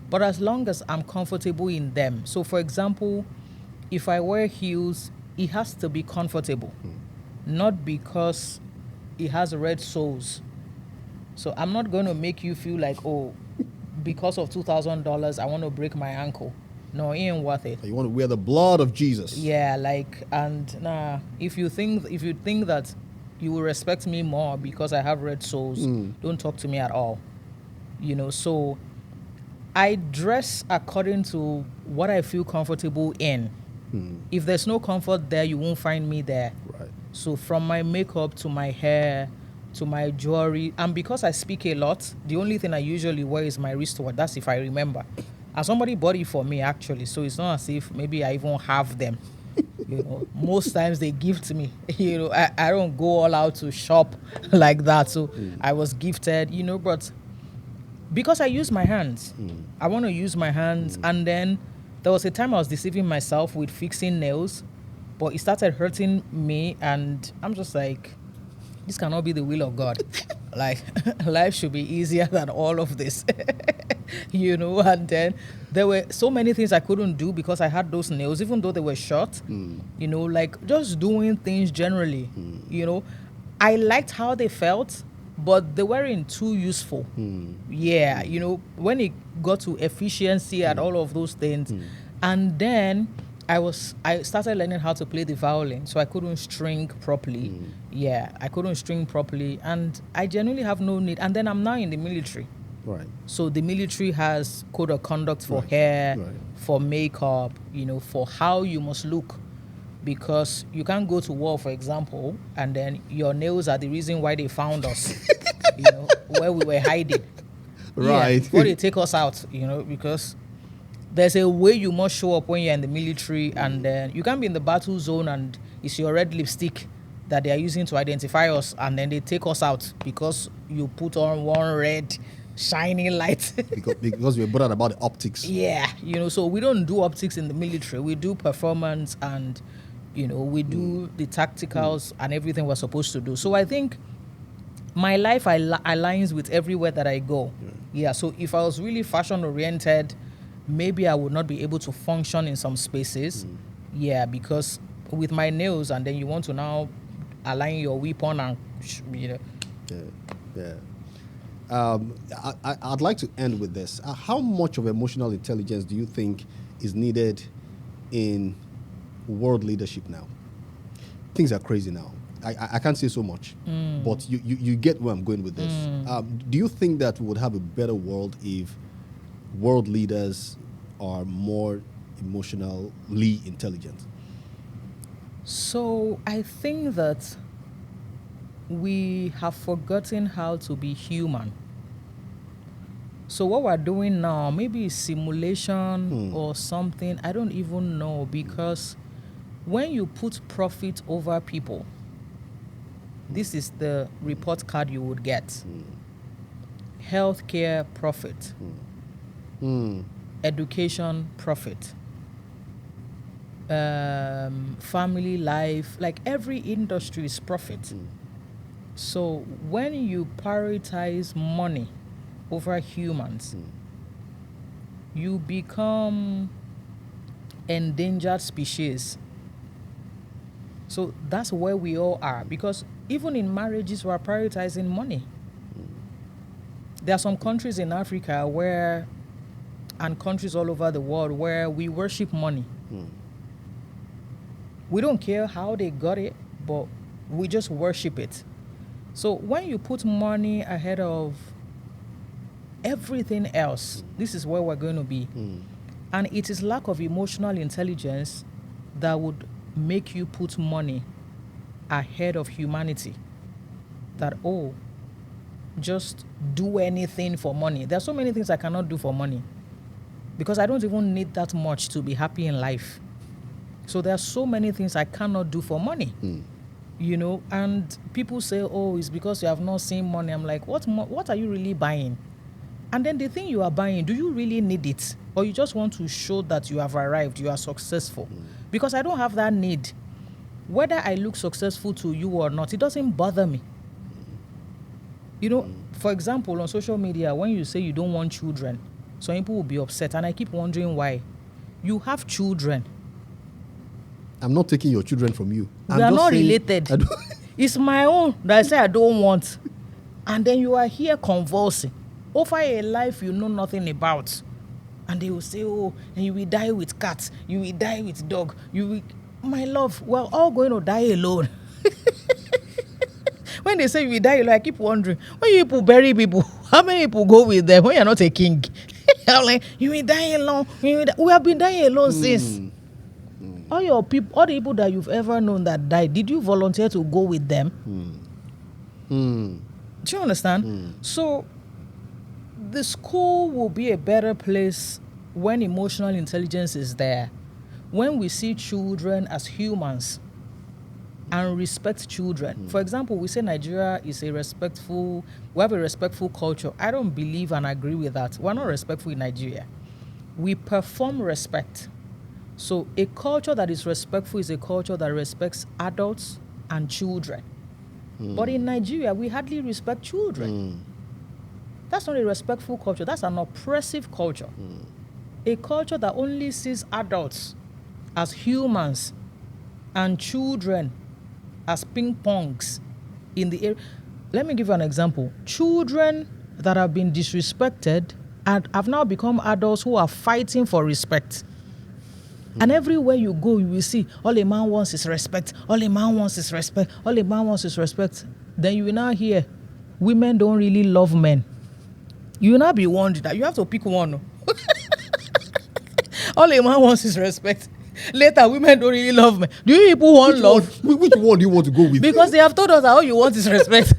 but as long as I'm comfortable in them. So, for example, if I wear heels, it has to be comfortable. Not because it has red soles. So I'm not going to make you feel like, oh, because of $2,000, I want to break my ankle. No, it ain't worth it.
You want to wear the blood of Jesus.
Yeah, like, and nah, if you think that you will respect me more because I have red soles, don't talk to me at all. You know, so I dress according to what I feel comfortable in. If there's no comfort there, you won't find me there.
Right.
So from my makeup to my hair to my jewelry, and because I speak a lot, the only thing I usually wear is my wristwatch. That's if I remember. And somebody bought it for me, actually, so it's not as if maybe I even have them. You know, most times they gift me. You know, I don't go all out to shop like that. So I was gifted, you know, but because I use my hands, I want to use my hands. And then there was a time I was deceiving myself with fixing nails, but it started hurting me, and I'm just like, this cannot be the will of God. Like, life should be easier than all of this. You know, and then there were so many things I couldn't do because I had those nails, even though they were short. You know, like just doing things generally. You know, I liked how they felt, but they weren't too useful. Yeah, you know, when it got to efficiency and all of those things, and then I started learning how to play the violin, so I couldn't string properly. Yeah, I couldn't string properly, and I genuinely have no need. And then I'm now in the military.
Right.
So the military has code of conduct for hair, for makeup, you know, for how you must look. Because you can't go to war, for example, and then your nails are the reason why they found us, you know, where we were hiding.
Right.
Yeah, before they take us out, you know, because there's a way you must show up when you're in the military, and then you can't be in the battle zone and it's your red lipstick that they are using to identify us, and then they take us out because you put on one red shining light.
because we're bothered about the optics.
Yeah, you know, so we don't do optics in the military. We do performance, and, you know, we do the tacticals and everything we're supposed to do. So I think my life aligns with everywhere that I go. Yeah, so if I was really fashion oriented, maybe I would not be able to function in some spaces. Yeah, because with my nails, and then you want to now align your weapon and, you know.
Yeah. I'd like to end with this. How much of emotional intelligence do you think is needed in world leadership now? Things are crazy now. I can't say so much, but you get where I'm going with this. Do you think that we would have a better world if world leaders are more emotionally intelligent?
So I think that we have forgotten how to be human. So what we're doing now, maybe simulation or something, I don't even know, because when you put profit over people, this is the report card you would get. Healthcare profit. Education profit. Family life, like every industry is profit. So when you prioritize money over humans, you become endangered species. So that's where we all are, because even in marriages, we're prioritizing money. There are some countries in Africa and countries all over the world where we worship money. We don't care how they got it, but we just worship it. So when you put money ahead of everything else, this is where we're going to be. And it is lack of emotional intelligence that would make you put money ahead of humanity. That, just do anything for money. There are so many things I cannot do for money, because I don't even need that much to be happy in life. So there are so many things I cannot do for money. You know, and people say, it's because you have not seen money. I'm like, what are you really buying? And then the thing you are buying, do you really need it? Or you just want to show that you have arrived, you are successful? Because I don't have that need. Whether I look successful to you or not, it doesn't bother me. You know, for example, on social media, when you say you don't want children, some people will be upset. And I keep wondering why. You have children.
I'm not taking your children from you.
We are not related. It's my own that I say I don't want. And then you are here convulsing over a life you know nothing about. And they will say, oh, and you will die with cats, you will die with dog, you will... My love, we're all going to die alone. When they say you will die alone, I keep wondering, when you people bury people, how many people go with them when you're not a king? I'm like, you will die alone. We have been dying alone since. All your people, all the people that you've ever known that died, did you volunteer to go with them? Do you understand? So the school will be a better place when emotional intelligence is there. When we see children as humans and respect children. For example, we say Nigeria is we have a respectful culture. I don't believe and agree with that. We're not respectful in Nigeria. We perform respect. So a culture that is respectful is a culture that respects adults and children. But in Nigeria, we hardly respect children. That's not a respectful culture. That's an oppressive culture. A culture that only sees adults as humans and children as ping pongs in the air. Let me give you an example. Children that have been disrespected and have now become adults who are fighting for respect. And everywhere you go, you will see all a man wants is respect. All a man wants is respect. All a man wants is respect. Then you will now hear women don't really love men. You will now be wondering that you have to pick one. All a man wants is respect. Later, women don't really love men. Do you people want love?
Which one do you want to go with?
Because they have told us that all you want is respect.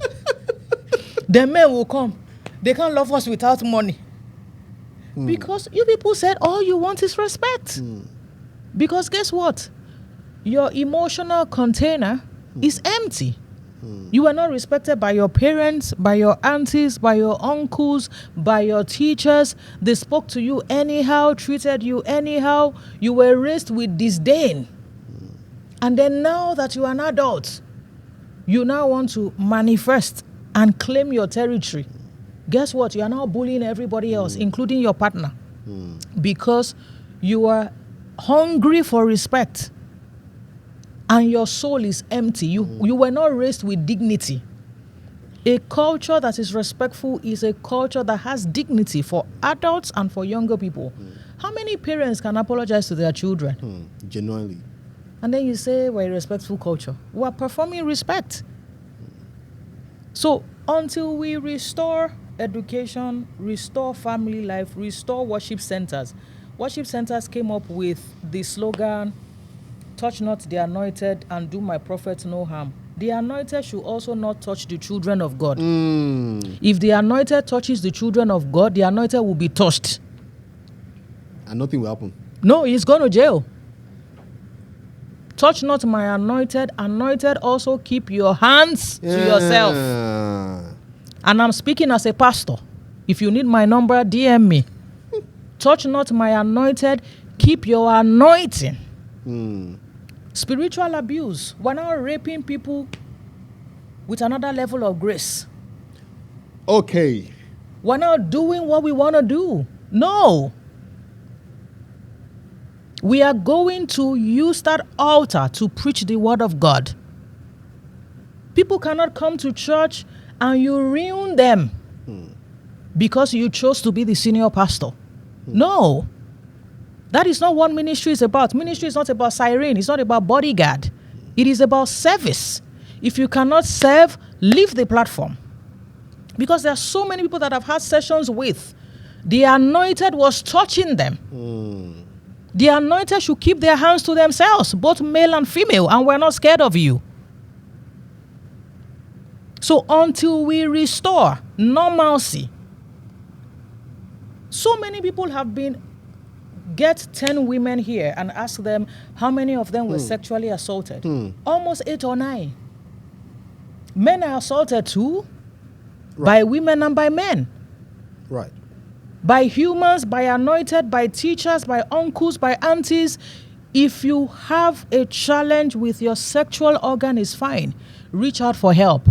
The men will come. They can't love us without money. Because you people said all you want is respect. Because guess what? Your emotional container is empty. You were not respected by your parents, by your aunties, by your uncles, by your teachers. They spoke to you anyhow, treated you anyhow. You were raised with disdain. And then now that you are an adult, you now want to manifest and claim your territory. Guess what? You are now bullying everybody else, including your partner. Because you are hungry for respect. And your soul is empty. You were not raised with dignity. A culture that is respectful is a culture that has dignity for adults and for younger people. How many parents can apologize to their children?
Genuinely.
And then you say we're a respectful culture. We're performing respect. So until we restore education, restore family life, restore worship centers came up with the slogan, touch not the anointed and do my prophet no harm. The anointed should also not touch the children of God. If the anointed touches the children of God, the anointed will be touched.
And nothing will happen.
No, he's going to jail. Touch not my anointed. Anointed also keep your hands to yourself. And I'm speaking as a pastor. If you need my number, DM me. Touch not my anointed. Keep your anointing. Spiritual abuse. We're now raping people with another level of grace.
Okay.
We're now doing what we want to do. No. We are going to use that altar to preach the word of God. People cannot come to church and you ruin them because you chose to be the senior pastor. No. That is not what ministry is about. Ministry is not about siren. It's not about bodyguard. It is about service. If you cannot serve, leave the platform. Because there are so many people that I've had sessions with. The anointed was touching them. The anointed should keep their hands to themselves, both male and female, and we're not scared of you. So until we restore normalcy, so many people have been... Get 10 women here and ask them how many of them were sexually assaulted. Almost 8 or 9. Men are assaulted too, by women and by men.
Right.
By humans, by anointed, by teachers, by uncles, by aunties. If you have a challenge with your sexual organ, is fine. Reach out for help.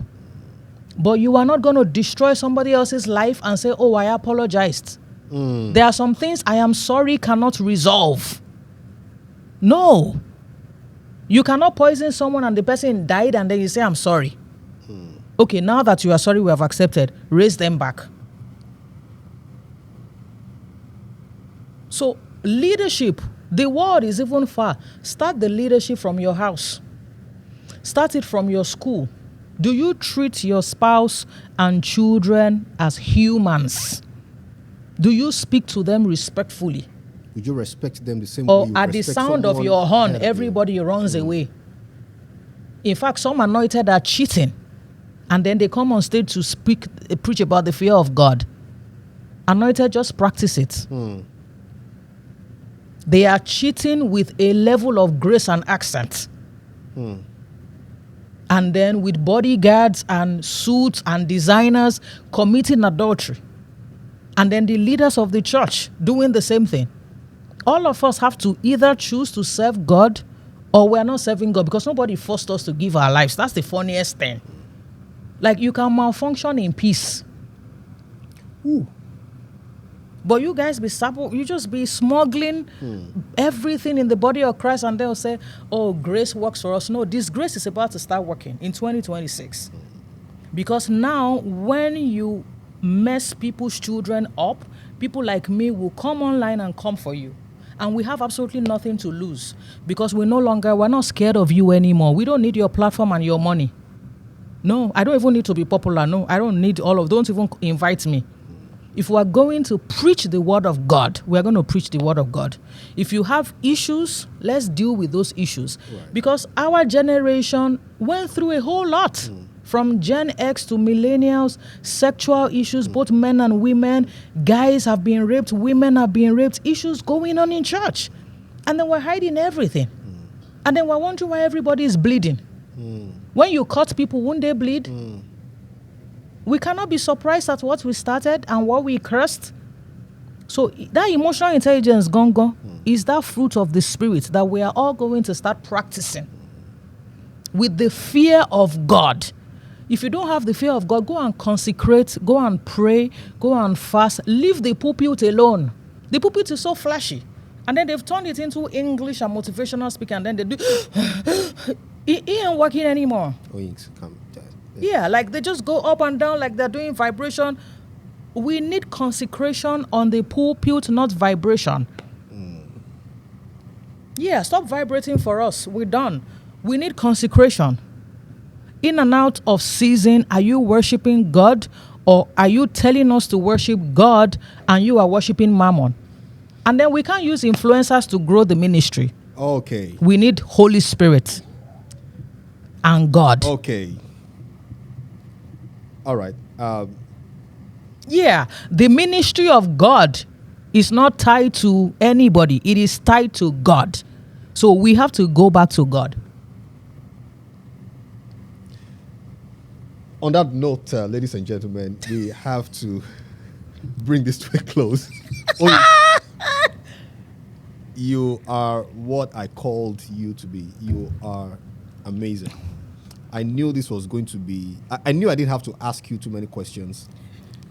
But you are not going to destroy somebody else's life and say, oh, I apologized. There are some things I am sorry cannot resolve. No. You cannot poison someone and the person died and then you say, I'm sorry. Okay, now that you are sorry, we have accepted, raise them back. So leadership, the world is even far. Start the leadership from your house. Start it from your school. Do you treat your spouse and children as humans? Do you speak to them respectfully?
Would you respect them the same way
Or
you
at the
respect
sound of
someone
your horn,
ahead of you?
everybody runs away? In fact, some anointed are cheating. And then they come on stage to preach about the fear of God. Anointed, just practice it. They are cheating with a level of grace and accent. And then with bodyguards and suits and designers committing adultery. And then the leaders of the church doing the same thing. All of us have to either choose to serve God or we're not serving God, because nobody forced us to give our lives. That's the funniest thing. Like, you can malfunction in peace.
Ooh.
But you guys you just be smuggling everything in the body of Christ, and they'll say, oh, grace works for us. No, this grace is about to start working in 2026. Because now, when you mess people's children up, people like me will come online and come for you. And we have absolutely nothing to lose, because we're not scared of you anymore. We don't need your platform and your money. No, I don't even need to be popular. No, I don't need don't even invite me. If we are going to preach the word of God, we are going to preach the word of God. If you have issues, let's deal with those issues. Right. Because our generation went through a whole lot. From Gen X to millennials, sexual issues, both men and women. Guys have been raped, women have been raped. Issues going on in church. And then we're hiding everything. And then we're wondering why everybody is bleeding. When you cut people, won't they bleed? We cannot be surprised at what we started and what we cursed. So that emotional intelligence, gongo, is that fruit of the Spirit that we are all going to start practicing with the fear of God. If you don't have the fear of God, go and consecrate, go and pray, go and fast. Leave the pulpit alone. The pulpit is so flashy. And then they've turned it into English and motivational speaking, and then they do... It ain't working anymore. Yeah, like they just go up and down like they're doing vibration. We need consecration on the pulpit, not vibration. Yeah, stop vibrating for us. We're done. We need consecration. In and out of season, are you worshiping God, or are you telling us to worship God and you are worshiping Mammon? And then we can't use influencers to grow the ministry.
Okay.
We need Holy Spirit and God.
Okay. All right.
Yeah, the ministry of God is not tied to anybody. It is tied to God. So we have to go back to God.
On that note, ladies and gentlemen, we have to bring this to a close. You are what I called you to be. You are amazing. I knew this was going to be... I knew I didn't have to ask you too many questions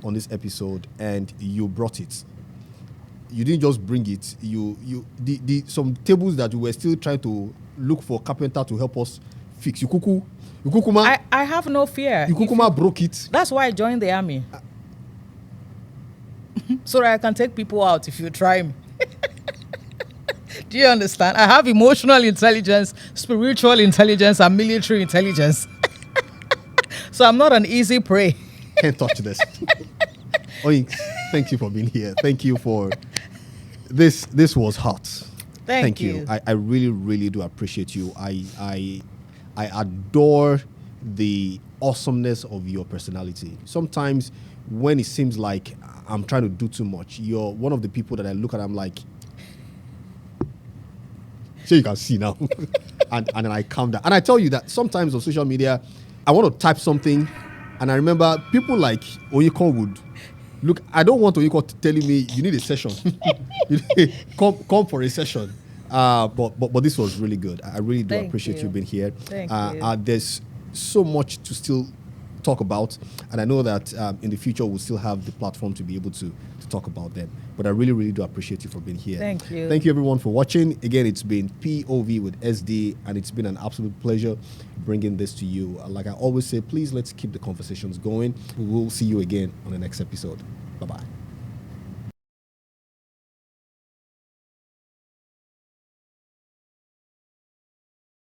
on this episode, and you brought it. You didn't just bring it. Some tables that you were still trying to look for carpenter to help us fix.
I have no fear.
You broke it.
That's why I joined the army. So that I can take people out if you try me. Do you understand? I have emotional intelligence, spiritual intelligence, and military intelligence. So I'm not an easy prey.
Can't touch this. Oyinks, thank you for being here. Thank you for this. This was hot.
Thank you.
I really, really do appreciate you. I adore the awesomeness of your personality. Sometimes when it seems like I'm trying to do too much, you're one of the people that I look at, I'm like, so you can see now. and then I calm down. And I tell you that sometimes on social media, I want to type something, and I remember people like Oyinkan would look. I don't want Oyinkan telling me you need a session. come for a session. But this was really good. I really do appreciate you being here.
Thank you.
There's so much to still talk about, and I know that in the future we'll still have the platform to be able to talk about them. But I really, really do appreciate you for being here.
Thank you.
Thank you, everyone, for watching. Again, it's been POV with S-DEE, and it's been an absolute pleasure bringing this to you. Like I always say, please let's keep the conversations going. We will see you again on the next episode. Bye-bye.